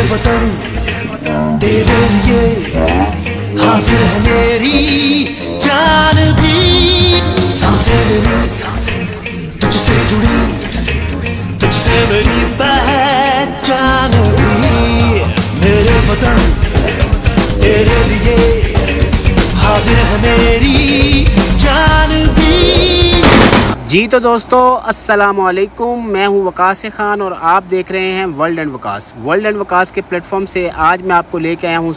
वतन तेरे लिए हाजिर है मेरी जान भी। सांसें मेरी तुझसे जुड़ी, तुझसे मेरी पहचान भी। मेरे वतन तेरे लिए हाजिर है मेरी जान भी। जी तो दोस्तों अस्सलाम वालेकुम, मैं हूं वकास खान और आप देख रहे हैं world and Waqas. World and Waqas के प्लेटफॉर्म से आज मैं आपको लेके आया हूं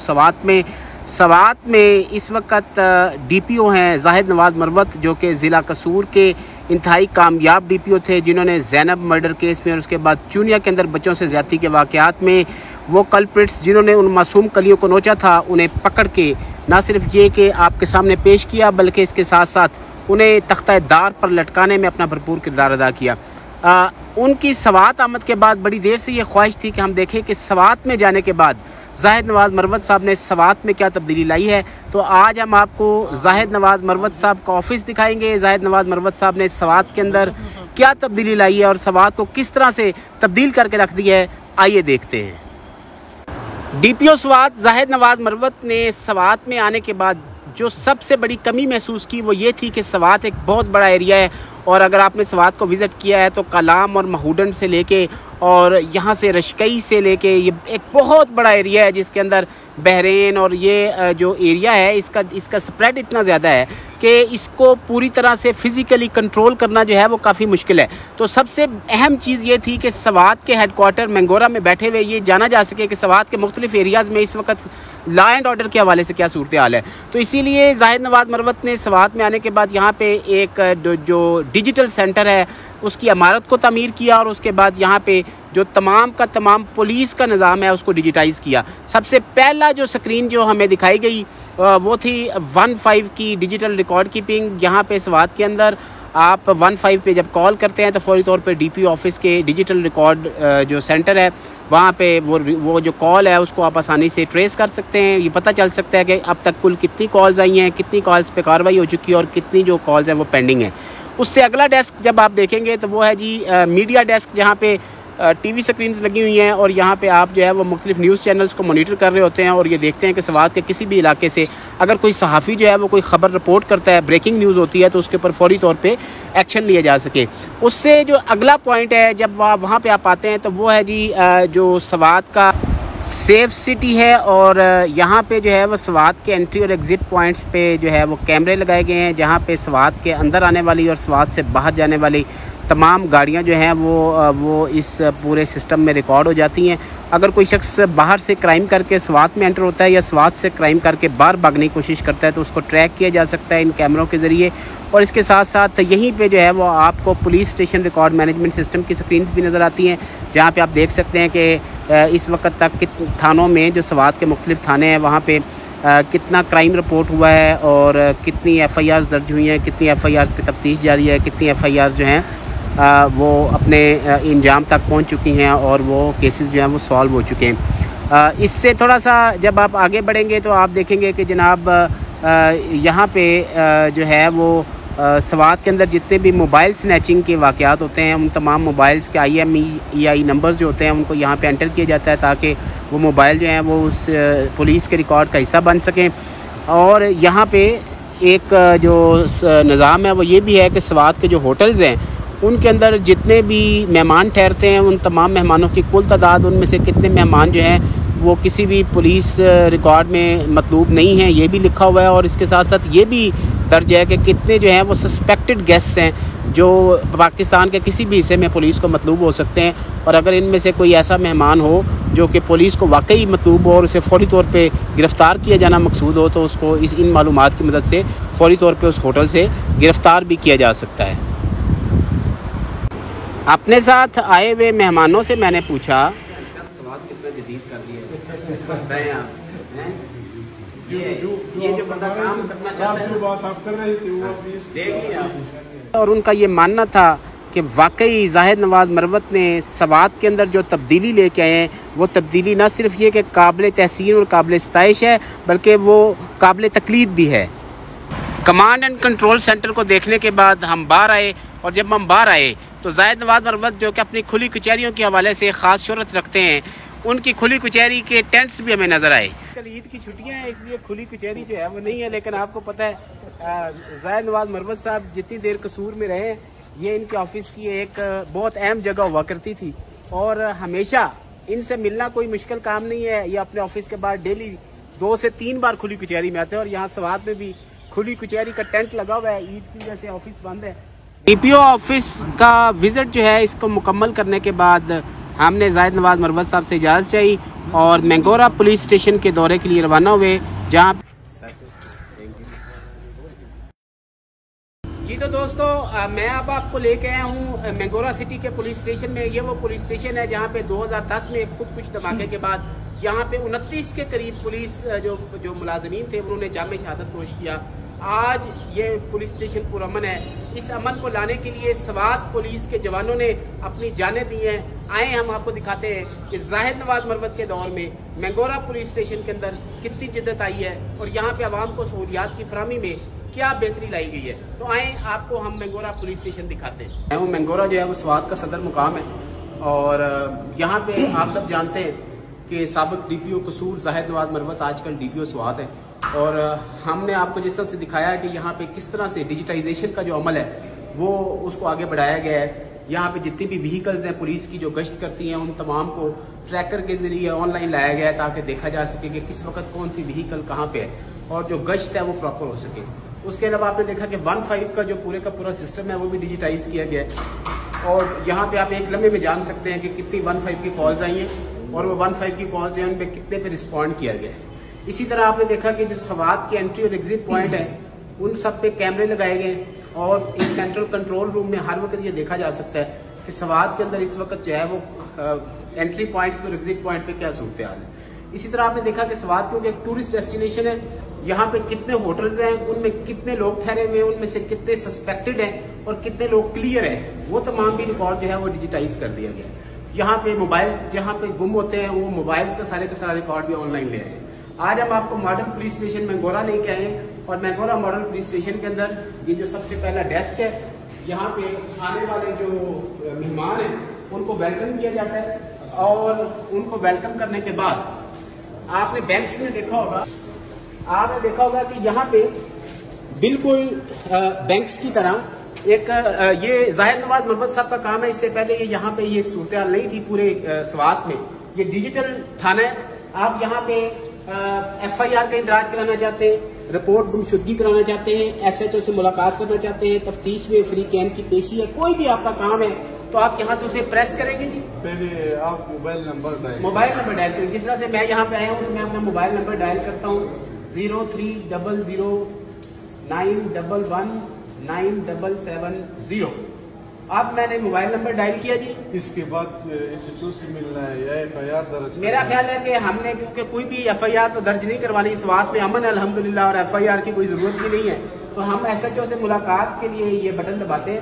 सवात में इस वक्त डीपीओ हैं जाहिद नवाज़ मरवत, जो कि ज़िला कसूर के इंतहाई कामयाब डीपीओ थे, जिन्होंने ज़ैनब मर्डर केस में और उसके बाद चुनिया के अंदर बच्चों से ज़्यादती के वाक़यात में वो कल्प्रिट्स जिन्होंने उन मासूम कलियों को नोचा था, उन्हें पकड़ के ना सिर्फ ये कि आपके सामने पेश किया, बल्कि इसके साथ साथ उन्हें तख्ता दार पर लटकाने में अपना भरपूर किरदार अदा किया। उनकी सवात आमद के बाद बड़ी देर से ये ख्वाहिश थी कि हम देखें कि सवात में जाने के बाद जाहिद नवाज़ मरवत साहब ने सवात में क्या तब्दीली लाई है। तो आज हम आपको जाहिद नवाज़ मरवत साहब का ऑफिस दिखाएंगे। जाहिद नवाज़ मरवत साहब ने सवात के अंदर क्या तब्दीली लाई है और सवात को किस तरह से तब्दील करके रख दिया है, आइए देखते हैं। डीपीओ सवात जाहिद नवाज़ मरवत ने सवात में आने के बाद जो सबसे बड़ी कमी महसूस की वो ये थी कि सवात एक बहुत बड़ा एरिया है, और अगर आपने सवात को विज़िट किया है तो कलाम और महूडन से लेके और यहाँ से रशकई से लेके ये एक बहुत बड़ा एरिया है, जिसके अंदर बहरीन और ये जो एरिया है इसका स्प्रेड इतना ज़्यादा है कि इसको पूरी तरह से फ़िज़िकली कंट्रोल करना जो है वो काफ़ी मुश्किल है। तो सबसे अहम चीज़ ये थी कि सवात के हेडक्वार्टर मैंगोरा में बैठे हुए ये जाना जा सके कि सवात के मुख्तलिफ एरियाज़ में इस वक्त लॉ एंड ऑर्डर के हवाले से क्या सूरत हाल है। तो इसीलिए जाहिद नवाज़ मरवत ने सवात में आने के बाद यहाँ पे एक जो डिजिटल सेंटर है उसकी इमारत को तामीर किया, और उसके बाद यहाँ पे जो तमाम का तमाम पुलिस का निज़ाम है उसको डिजिटाइज़ किया। सबसे पहला जो स्क्रीन जो हमें दिखाई गई वो थी 15 की डिजिटल रिकॉर्ड कीपिंग। यहाँ पे सवात के अंदर आप 15 पे जब कॉल करते हैं तो फौरी तौर पे डीपीओ ऑफिस के डिजिटल रिकॉर्ड जो सेंटर है वहाँ पे वो जो कॉल है उसको आप आसानी से ट्रेस कर सकते हैं। ये पता चल सकता है कि अब तक कुल कितनी कॉल्स आई हैं, कितनी कॉल्स पे कार्रवाई हो चुकी है और कितनी जो कॉल्स हैं वो पेंडिंग है। उससे अगला डेस्क जब आप देखेंगे तो वो है जी मीडिया डेस्क, जहाँ पे टीवी स्क्रीन्स लगी हुई हैं और यहाँ पे आप जो है वो मुख्तलिफ न्यूज़ चैनल्स को मॉनिटर कर रहे होते हैं और ये देखते हैं कि सवात के किसी भी इलाके से अगर कोई सहाफ़ी जो है वो कोई ख़बर रिपोर्ट करता है, ब्रेकिंग न्यूज़ होती है, तो उसके ऊपर फौरी तौर पे एक्शन लिया जा सके। उससे जो अगला पॉइंट है जब वहाँ पे आप आते हैं तो वो है जी जो सवात का सेफ़ सिटी है, और यहाँ पे जो है वो सवात के एंट्री और एग्ज़िट पॉइंट्स पे जो है वो कैमरे लगाए गए हैं, जहाँ पे सवात के अंदर आने वाली और सवात से बाहर जाने वाली तमाम गाड़ियाँ जो हैं वो इस पूरे सिस्टम में रिकॉर्ड हो जाती हैं। अगर कोई शख्स बाहर से क्राइम करके सवात में एंटर होता है या सवात से क्राइम करके बाहर भागने की कोशिश करता है तो उसको ट्रैक किया जा सकता है इन कैमरों के ज़रिए। और इसके साथ साथ यहीं पे जो है वो आपको police station record management system की स्क्रीन्स भी नज़र आती हैं, जहाँ पे आप देख सकते हैं कि इस वक्त तक थानों में जो सवात के मुख्तलिफ थाने हैं वहाँ पे कितना क्राइम रिपोर्ट हुआ है और कितनी FIRs दर्ज हुई हैं, कितनी FIRs पे तफ्तीश जारी है, कितनी FIRs जो हैं वो अपने इंजाम तक पहुंच चुकी हैं और वो केसेस जो हैं वो सॉल्व हो चुके हैं। इससे थोड़ा सा जब आप आगे बढ़ेंगे तो आप देखेंगे कि जनाब यहाँ पे जो है वो सवात के अंदर जितने भी मोबाइल स्नैचिंग के वाक़यात होते हैं उन तमाम मोबाइल्स के IMEI नंबर्स जो होते हैं उनको यहाँ पे एंटर किया जाता है ताकि वो मोबाइल जो हैं वो उस पुलिस के रिकॉर्ड का हिस्सा बन सकें। और यहाँ पे एक जो निज़ाम है वो ये भी है कि सवात के जो होटल्स हैं उनके अंदर जितने भी मेहमान ठहरते हैं उन तमाम मेहमानों की कुल तादाद, उनमें से कितने मेहमान जो हैं वो किसी भी पुलिस रिकॉर्ड में मतलूब नहीं है, ये भी लिखा हुआ है। और इसके साथ साथ ये भी दर्ज है कि कितने जो हैं वो सस्पेक्टेड गेस्ट्स हैं जो पाकिस्तान के किसी भी हिस्से में पुलिस को मतलूब हो सकते हैं, और अगर इनमें से कोई ऐसा मेहमान हो जो कि पुलिस को वाकई मतलूब हो और उसे फ़ौरी तौर पे गिरफ़्तार किया जाना मकसूद हो तो उसको इन मालूमात की मदद से फ़ौरी तौर पे उस होटल से गिरफ़्तार भी किया जा सकता है। अपने साथ आए हुए मेहमानों से मैंने पूछा सवात कितना जदीद कर दिया ये जो बंदा काम करना चाहता है बात आप कर रहे थे वो देखिए आप, और उनका ये मानना था कि वाकई जाहिद नवाज़ मरवत ने सवात के अंदर जो तब्दीली लेके आए हैं वो तब्दीली न सिर्फ ये कि काबिल तहसीन और काबिल सताइश है बल्कि वो काबिल तकलीद भी है। कमांड एंड कंट्रोल सेंटर को देखने के बाद हम बाहर आए, और जब हम बाहर आए तो जाहिद नवाज़ मरवत जो कि अपनी खुली कचहरियों के हवाले से ख़ास शोहरत रखते हैं उनकी खुली कचहरी के टेंट्स भी हमें नजर आए। कल ईद की छुट्टियां हैं इसलिए खुली कचहरी जो है वो नहीं है, लेकिन आपको पता है जाहिद नवाज मरवत साहब जितनी देर कसूर में रहे, ये इनके ऑफिस की एक बहुत अहम जगह हुआ करती थी और हमेशा इनसे मिलना कोई मुश्किल काम नहीं है। ये अपने ऑफिस के बाद डेली 2 से 3 बार खुली कचहरी में आते हैं और यहाँ स्वात में भी खुली कचहरी का टेंट लगा हुआ है। ईद की वजह से ऑफिस बंद है। DPO ऑफिस का विजिट जो है इसको मुकम्मल करने के बाद हमने जाहिद नवाज मरवत साहब से इजाज़त चाहिए और मैंगोरा पुलिस स्टेशन के दौरे के लिए रवाना हुए, जहाँ जी। तो दोस्तों मैं अब आपको लेके आया हूँ मैंगोरा सिटी के पुलिस स्टेशन में। ये वो पुलिस स्टेशन है जहाँ पे 2010 में खुद कुछ धमाके के बाद यहाँ पे 29 के करीब पुलिस जो मुलाजमीन थे उन्होंने जामे शहादत नोश किया। आज ये पुलिस स्टेशन पुरअमन है। इस अमन को लाने के लिए स्वात पुलिस के जवानों ने अपनी जानें दी हैं। आए हम आपको दिखाते हैं कि जाहिद नवाज मरवत के दौर में मैंगोरा पुलिस स्टेशन के अंदर कितनी जिद्दत आई है और यहाँ पे आवाम को सहूलियात की फराहमी में क्या बेहतरी लाई गई है। तो आए आपको हम मैंगोरा पुलिस स्टेशन दिखाते हैं। मैंगोरा जो है वो स्वात का सदर मुकाम है और यहाँ पे आप सब जानते हैं कि साबिक DPO कसूर जाहिद नवाज मरवत आजकल DPO स्वात है और हमने आपको जिस तरह से दिखाया है कि यहाँ पे किस तरह से डिजिटाइजेशन का जो अमल है वो उसको आगे बढ़ाया गया है। यहाँ पे जितनी भी व्हीकल्स हैं पुलिस की जो गश्त करती हैं उन तमाम को ट्रैकर के जरिए ऑनलाइन लाया गया है ताकि देखा जा सके कि किस वक्त कौन सी व्हीकल कहाँ पे है और जो गश्त है वो प्रॉपर हो सके। उसके अलावा आपने देखा कि 15 का जो पूरे का पूरा सिस्टम है वो भी डिजिटाइज किया गया है और यहाँ पे आप एक लम्हे में जान सकते हैं कि कितनी 15 की कॉल्स आई हैं और वो 15 की कॉल्स जो है उन पर कितने पे रिस्पॉन्ड किया गया है। इसी तरह आपने देखा कि जो स्वात के एंट्री और एग्जिट पॉइंट है उन सब पे कैमरे लगाए गए और एक सेंट्रल कंट्रोल रूम में हर वक्त ये देखा जा सकता है कि स्वात के अंदर इस वक्त जो है वो एंट्री पॉइंट्स पर एग्जिट पॉइंट पे क्या सूरत हाल है। इसी तरह आपने देखा कि स्वात क्योंकि एक टूरिस्ट डेस्टिनेशन है, यहाँ पे कितने होटल्स हैं, उनमें कितने लोग ठहरे हुए हैं, उनमें से कितने सस्पेक्टेड हैं और कितने लोग क्लियर हैं, वो तमाम भी रिकॉर्ड जो है वो डिजिटाइज कर दिया गया। यहाँ पे मोबाइल जहाँ पे गुम होते हैं वो मोबाइल्स का सारा रिकॉर्ड भी ऑनलाइन ले आए। आज हम आपको मॉडल पुलिस स्टेशन मैंगोरा लेके आए और मैंगोरा मॉडल पुलिस स्टेशन के अंदर ये जो सबसे पहला डेस्क है, यहाँ पे आने वाले जो मेहमान हैं उनको वेलकम किया जाता है और उनको वेलकम करने के बाद आपने बैंक्स में देखा होगा, आपने देखा होगा कि यहाँ पे बिल्कुल बैंक्स की तरह एक ये जाहिद नवाज मरवत साहब का काम है। इससे पहले ये यहाँ पे ये सूरत हाल नहीं थी पूरे स्वात में। ये डिजिटल थाना है। आप यहाँ पे FIR का इंदराज कराना चाहते हैं, रिपोर्ट गुमशुदगी कराना चाहते हैं, SHO से मुलाकात करना चाहते हैं, तफ्तीश में फ्री कैन की पेशी है, कोई भी आपका काम है तो आप यहाँ से उसे प्रेस करेंगे जी। पहले आप मोबाइल नंबर डायल करें। जिस तरह से मैं यहाँ पे आया हूँ तो मैं अपना मोबाइल नंबर डायल करता हूँ 030091197770। अब मैंने मोबाइल नंबर डायल किया जी। इसके बाद SHO से मिलना है या FIR दर्ज? मेरा ख्याल है कि हमने क्योंकि कोई भी FIR तो दर्ज नहीं करवानी, इस बात में अमन है अल्हम्दुलिल्लाह और FIR की कोई जरूरत भी नहीं है, तो हम SHO से मुलाकात के लिए ये बटन दबाते हैं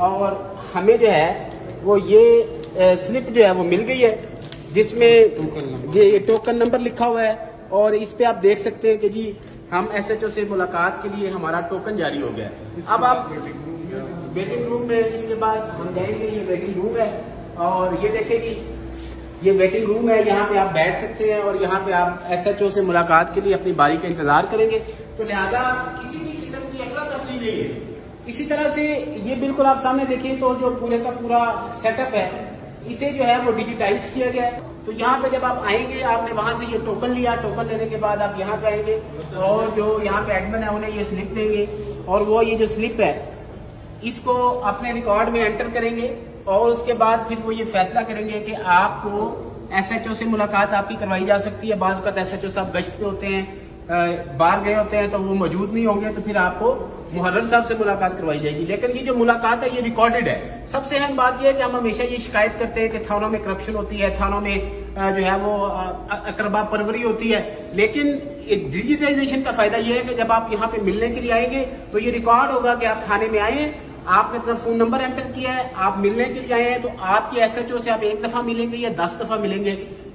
और हमें जो है वो ये स्लिप जो है वो मिल गई है जिसमें ये टोकन नंबर लिखा हुआ है और इस पे आप देख सकते हैं कि जी हम SHO से मुलाकात के लिए हमारा टोकन जारी हो गया है। अब आप वेटिंग रूम में, इसके बाद हम जाएंगे, ये वेटिंग रूम है और ये देखें जी ये वेटिंग रूम है, यहाँ पे आप बैठ सकते हैं और यहाँ पे आप SHO से मुलाकात के लिए अपनी बारी का इंतजार करेंगे। तो लिहाजा किसी भी किस्म की अफरा तफरी नहीं है। इसी तरह से ये बिल्कुल आप सामने देखें तो जो पूरे का पूरा सेटअप है इसे जो है वो डिजिटाइज किया गया है। तो यहाँ पे जब आप आएंगे आपने वहां से ये टोकन लिया, टोकन लेने के बाद आप यहाँ पे आएंगे और जो यहाँ पे एडमिन है उन्हें ये स्लिप देंगे और वो ये जो स्लिप है इसको अपने रिकॉर्ड में एंटर करेंगे और उसके बाद फिर वो ये फैसला करेंगे कि आपको SHO से मुलाकात आपकी करवाई जा सकती है। बाज़ वक़्त SHO साहब गश्त पे होते हैं, बाहर गए होते हैं तो वो मौजूद नहीं होंगे, तो फिर आपको मुहर्रर साहब से मुलाकात करवाई जाएगी। लेकिन ये जो मुलाकात है ये रिकॉर्डेड है। सबसे अहम बात यह है कि हम हमेशा ये शिकायत करते हैं कि थानों में करप्शन होती है, थानों में जो है वो अकरबा परवरी होती है, लेकिन डिजिटाइजेशन का फायदा यह है कि जब आप यहाँ पे मिलने के लिए आएंगे तो ये रिकॉर्ड होगा कि आप थाने में आए हैं, आपने अपना फोन नंबर एंटर किया है, आप मिलने के लिए आए हैं, तो आपके SHO से आप 1 दफा मिलेंगे या 10 दफा मिलेंगे,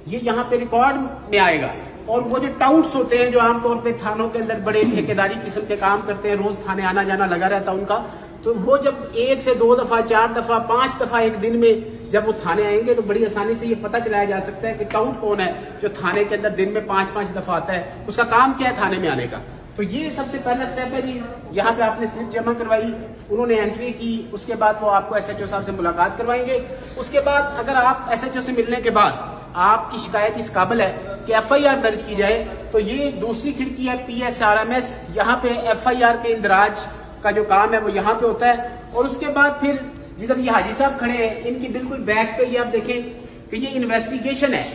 ये यहाँ पे रिकॉर्ड में आएगा। और वो जो टाउट्स होते हैं जो आमतौर पे थानों के अंदर बड़े ठेकेदारी किस्म के काम करते हैं, रोज थाने आना जाना लगा रहता है उनका, तो वो जब 1 से 2 दफा, 4 दफा, 5 दफा एक दिन में जब वो थाने आएंगे तो बड़ी आसानी से ये पता चलाया जा सकता है कि काउंट कौन है जो थाने के अंदर दिन में 5-5 दफा आता है, उसका काम क्या है थाने में आने का। तो ये सबसे पहला स्टेप है जी। यहाँ पे आपने स्लिप जमा करवाई, उन्होंने एंट्री की, उसके बाद वो आपको SHO साहब से मुलाकात करवाएंगे। उसके बाद अगर आप SHO से मिलने के बाद आपकी शिकायत इस काबिल है कि FIR दर्ज की जाए, तो ये दूसरी खिड़की है PSRMS। यहाँ पे FIR के इंदराज का जो काम है वो यहाँ पे होता है। और उसके बाद फिर जिधर ये हाजी साहब खड़े हैं, इनकी बिल्कुल बैक पे ये आप देखें कि ये इन्वेस्टिगेशन है।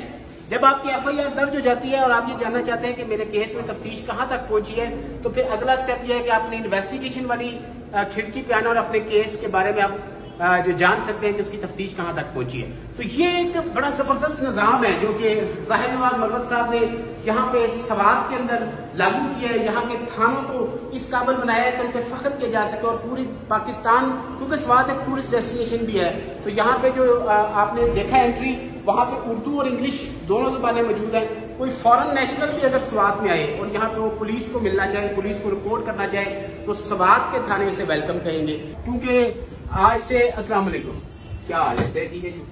जब आपकी FIR दर्ज हो जाती है और आप ये जानना चाहते हैं कि मेरे केस में तफ्तीश कहाँ तक पहुंची है, तो फिर अगला स्टेप ये है कि आपने इन्वेस्टिगेशन वाली खिड़की पे आना और अपने केस के बारे में आप जो जान सकते हैं कि उसकी तफ्तीश कहाँ तक पहुंची है। तो ये एक बड़ा जबरदस्त निजाम है जो कि ज़ाहिर नवाज मरवत साहब ने यहाँ पे सवात के अंदर लागू किया है। यहाँ के थानों को इस काबिल बनाया है कि उन पर फख्र किया जा सके। और पूरी पाकिस्तान, क्योंकि सवात एक टूरिस्ट डेस्टिनेशन भी है, तो यहाँ पे जो आपने देखा एंट्री, वहाँ पे उर्दू और इंग्लिश दोनों जुबानें मौजूद हैं। कोई फॉरेन नेशनल भी अगर सवात में आए और यहाँ पे वो पुलिस को मिलना चाहे, पुलिस को रिपोर्ट करना चाहे, तो सवात के थाने से वेलकम कहेंगे। क्योंकि आज से अस्सलाम वालेकुम, क्या हाल है? ठीक है जी।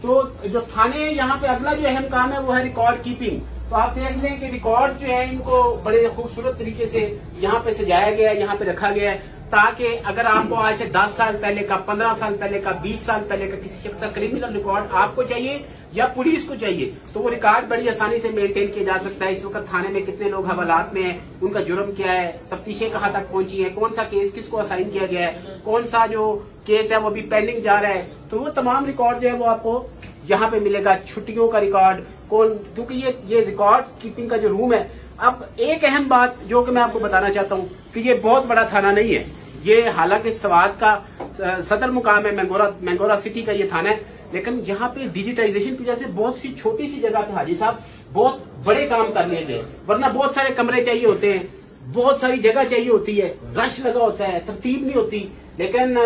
तो जो थाने यहाँ पे अगला जो अहम काम है वो है रिकॉर्ड कीपिंग। तो आप देख लें कि रिकॉर्ड जो है इनको बड़े खूबसूरत तरीके से यहाँ पे सजाया गया है, यहाँ पे रखा गया है, ताकि अगर आपको आज से 10 साल पहले का, 15 साल पहले का, 20 साल पहले का किसी शख्स का क्रिमिनल रिकॉर्ड आपको चाहिए या पुलिस को चाहिए, तो वो रिकॉर्ड बड़ी आसानी से मेंटेन किया जा सकता है। इस वक्त थाने में कितने लोग हवालात में हैं, उनका जुर्म क्या है, तफ्तीशें कहाँ तक पहुंची है, कौन सा केस किसको असाइन किया गया है, कौन सा जो केस है वो अभी पेंडिंग जा रहा है, तो वो तमाम रिकॉर्ड जो है वो आपको यहाँ पे मिलेगा। छुट्टियों का रिकॉर्ड कौन, क्योंकि ये रिकॉर्ड कीपिंग का जो रूम है। अब एक अहम बात जो कि मैं आपको बताना चाहता हूँ कि ये बहुत बड़ा थाना नहीं है। ये हालांकि सवात का सदर मुकाम है, मैंगोरा सिटी का ये थाना है, लेकिन यहाँ पे डिजिटाइजेशन की वजह से बहुत सी छोटी सी जगह पे हाजी साहब बहुत बड़े काम कर लिए गए। वरना बहुत सारे कमरे चाहिए होते हैं, बहुत सारी जगह चाहिए होती है, रश लगा होता है, तरतीब नहीं होती। लेकिन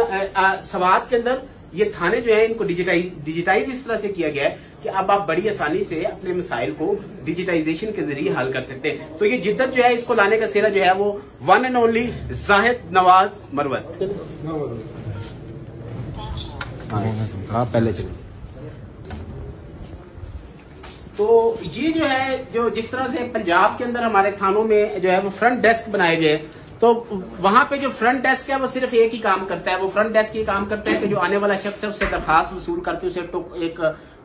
सवात के अंदर ये थाने जो है इनको डिजिटाइज इस तरह से किया गया है कि अब आप बड़ी आसानी से अपने मसाइल को डिजिटाइजेशन के जरिए हल कर सकते हैं। तो ये जिद्दत जो है इसको लाने का सिरा जो है वो one and only Zahid Nawaz Marwat. हाँ पहले चले। तो ये जो है जो जिस तरह से पंजाब के अंदर हमारे थानों में जो है वो फ्रंट डेस्क बनाए गए, तो वहां पे जो फ्रंट डेस्क है वो सिर्फ एक ही काम करता है। वो फ्रंट डेस्क ये काम करता है कि जो आने वाला शख्स है उससे दरखास्त वसूल करके उसे एक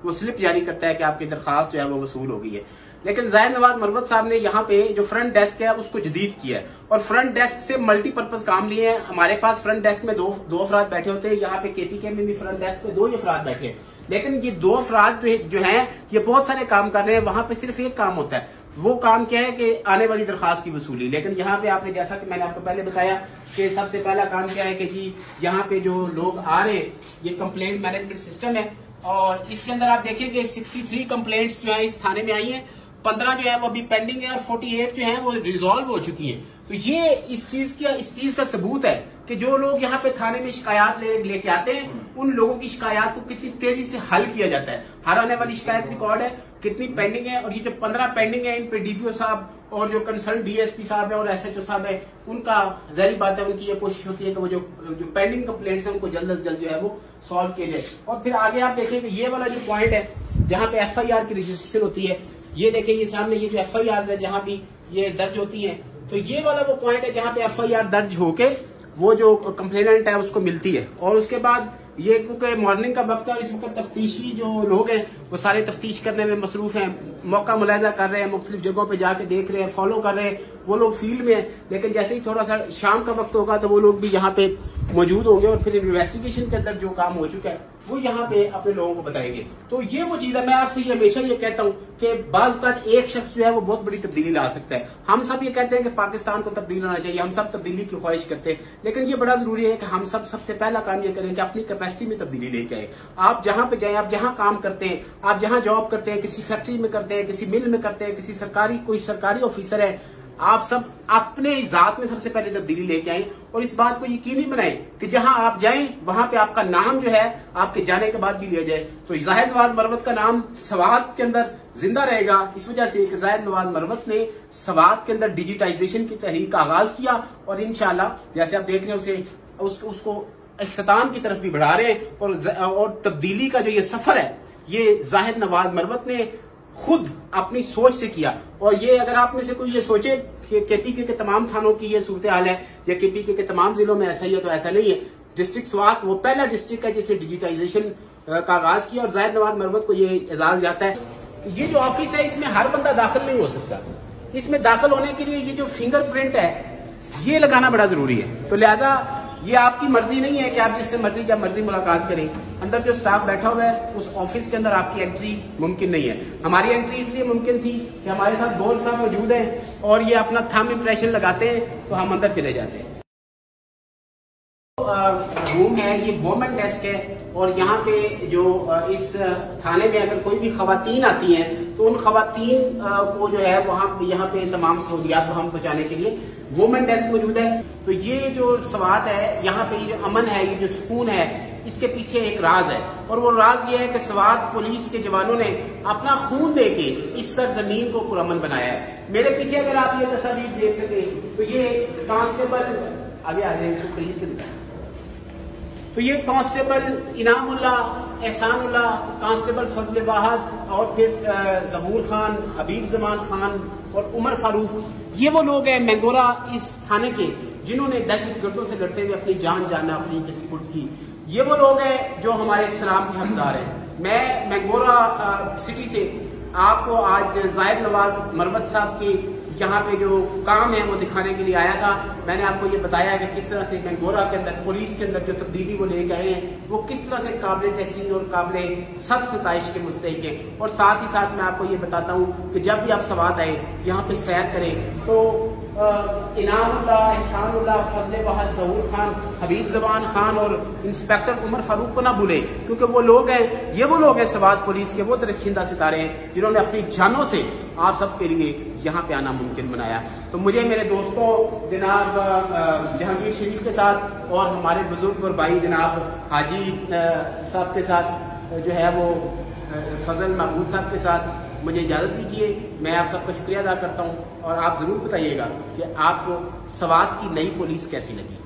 वो स्लिप जारी करता है कि आपकी दरखास्त जो है वो वसूल हो गई है। लेकिन ज़ाहिद नवाज मरवत साहब ने यहाँ पे जो फ्रंट डेस्क है उसको जदीद किया है और फ्रंट डेस्क से मल्टीपर्पज काम लिए हैं। हमारे पास फ्रंट डेस्क में दो अफराद बैठे होते हैं, यहाँ पे KPK में भी फ्रंट डेस्क पे 2 ही अफराद बैठे हैं, लेकिन ये 2 अफराद जो हैं ये बहुत सारे काम कर रहे हैं। वहां पे सिर्फ एक काम होता है, वो काम क्या है कि आने वाली दरखास्त की वसूली। लेकिन यहाँ पे आपने जैसा कि मैंने आपको पहले बताया कि सबसे पहला काम क्या है कि जी यहाँ पे जो लोग आ रहे हैं ये कंप्लेंट मैनेजमेंट सिस्टम है और इसके अंदर आप देखिए कि 63 कंप्लेंट्स जो है इस थाने में आई है, 15 जो है वो अभी पेंडिंग है और 48 जो है वो रिजॉल्व हो चुकी है। तो ये इस चीज का सबूत है कि जो लोग यहाँ पे थाने में शिकायत लेके आते हैं उन लोगों की शिकायत को कितनी तेजी से हल किया जाता है। हर आने वाली शिकायत रिकॉर्ड है, कितनी पेंडिंग है, और ये जो 15 पेंडिंग है इन पे DPO साहब और जो कंसर्न DSP साहब है और SHO साहब है उनका जारी बात है, उनकी ये कोशिश होती है कि वो जो पेंडिंग कंप्लेंट्स है उनको जल्द से जल्द जो है वो सॉल्व किया जाए। और फिर आगे आप देखिए कि ये वाला जो पॉइंट है जहाँ पे FIR की रजिस्ट्रेशन होती है, ये देखिए ये सामने ये जो FIR है जहाँ भी ये दर्ज होती है, तो ये वाला वो पॉइंट है जहाँ पे FIR दर्ज होके वो जो कंप्लेनेंट है उसको मिलती है। और उसके बाद ये क्योंकि मॉर्निंग का वक्त है और इस वक्त तफ्तीशी जो लोग हैं वो सारे तफ्तीश करने में मसरूफ हैं, मौका मुलाहिजा कर रहे हैं, मुख्तलिफ जगहों पे जाके देख रहे हैं, फॉलो कर रहे हैं, वो लोग फील्ड में हैं। लेकिन जैसे ही थोड़ा सा शाम का वक्त होगा तो वो लोग भी यहाँ पे मौजूद होंगे और फिर इन्वेस्टिगेशन के अंदर जो काम हो चुका है वो यहाँ पे अपने लोगों को बताएंगे। तो ये वो चीज है, मैं आपसे हमेशा ये कहता हूँ कि बाज़ बात एक शख्स जो है वो बहुत बड़ी तब्दीली ला सकता है। हम सब ये कहते हैं कि पाकिस्तान को तब्दील होना चाहिए, हम सब तब्दीली की ख्वाहिश करते हैं, लेकिन ये बड़ा जरूरी है कि हम सबसे पहला काम ये करें कि अपनी कैपेसिटी में तब्दीली लेके आए। आप जहां पे जाए, आप जहां काम करते हैं, आप जहां जॉब करते हैं, किसी फैक्ट्री में करते हैं, किसी मिल में करते हैं, किसी कोई सरकारी ऑफिसर है, आप सब अपने जात में सबसे पहले तब्दीली लेके आए और इस बात को यकीनी बनाएं कि जहां आप जाएं वहां पे आपका नाम जो है आपके जाने के बाद भी लिया जाए। तो ज़ाहिद नवाज मरवत का नाम सवात के अंदर जिंदा रहेगा इस वजह से कि ज़ाहिद नवाज मरवत ने सवात के अंदर डिजिटाइजेशन की तहरीक का आगाज किया और इंशाल्लाह जैसे आप देख रहे हैं उसे उसको इख्तिताम की तरफ भी बढ़ा रहे हैं। और तब्दीली का जो ये सफर है, ये जाहिद नवाज मरवत ने खुद अपनी सोच से किया। और ये अगर आप में से कोई ये सोचे कि केपीके के तमाम थानों की ये सूरत हाल है या केपीके के तमाम जिलों में ऐसा ही है, तो ऐसा नहीं है। डिस्ट्रिक्ट स्वात वो पहला डिस्ट्रिक्ट है जिसे डिजिटाइजेशन का आगाज किया और जाहिद नवाज मरवत को ये एजाज जाता है। ये जो ऑफिस है इसमें हर बंदा दाखिल नहीं हो सकता। इसमें दाखिल होने के लिए ये जो फिंगरप्रिंट है ये लगाना बड़ा जरूरी है। तो लिहाजा ये आपकी मर्जी नहीं है कि आप जिससे मर्जी जब मर्जी मुलाकात करें। अंदर जो स्टाफ बैठा हुआ है उस ऑफिस के अंदर आपकी एंट्री मुमकिन नहीं है। हमारी एंट्री इसलिए मुमकिन थी कि हमारे साथ गोल साहब मौजूद हैं और ये अपना थंब इंप्रेशन लगाते हैं तो हम अंदर चले जाते हैं। रूम है, ये गवर्नमेंट डेस्क है और यहाँ पे जो इस थाने में अगर कोई भी खवातीन आती हैं तो उन खवातीन को जो है यहाँ पे तमाम सहूलियात हम पहुंचाने के लिए गवर्नमेंट डेस्क मौजूद है। तो ये जो सवात है, यहाँ पे ये जो अमन है, ये जो सुकून है, इसके पीछे एक राज है और वो राज ये है कि स्वात पुलिस के जवानों ने अपना खून दे के इस सरजमीन को पुरअमन बनाया है। मेरे पीछे अगर आप ये तस्वीर देख सके तो ये कांस्टेबल आगे आ जाए तो करीब से दिखाएं। तो ये कांस्टेबल इनामुल्ला, एहसानुल्ला, कांस्टेबल फजल वाहद और फिर जहूर खान, हबीब जमान खान और उमर फारूक, ये वो लोग हैं मैंगोरा इस थाने के जिन्होंने दहशतगर्दों से लड़ते हुए अपनी जान अफरीन के सुपुर्द की। ये वो लोग हैं जो हमारे सलाम के हकदार हैं। मैं मैंगोरा सिटी से आपको आज जाहिद नवाज मरवत साहब की यहाँ पे जो काम है वो दिखाने के लिए आया था। मैंने आपको ये बताया कि किस तरह से मैंगोरा के अंदर पुलिस के अंदर जो तब्दीली वो लेके आए हैं वो किस तरह से काबिल तहसीन और काबिल सब सताइश के मुस्तहिक है। और साथ ही साथ मैं आपको ये बताता हूँ कि जब भी आप सवात आए यहाँ पे सैर करें तो इनामुल्ला, एहसानुल्ला, फजल वाहद, जहूर खान, हबीब जमान खान और इंस्पेक्टर उमर फारूक को ना भूले, क्योंकि वो लोग हैं, ये वो लोग हैं स्वात पुलिस के वो तरक्खिंदा सितारे हैं जिन्होंने अपनी जानों से आप सबके लिए यहाँ पे आना मुमकिन बनाया। तो मुझे मेरे दोस्तों जनाब जहांगीर शरीफ के साथ और हमारे बुजुर्ग और भाई जनाब हाजी साहब के साथ जो है वो फजल महमूद साहब के साथ मुझे इजाजत दीजिए। मैं आप सबका शुक्रिया अदा करता हूँ और आप जरूर बताइएगा कि आपको स्वात की नई पुलिस कैसी लगी।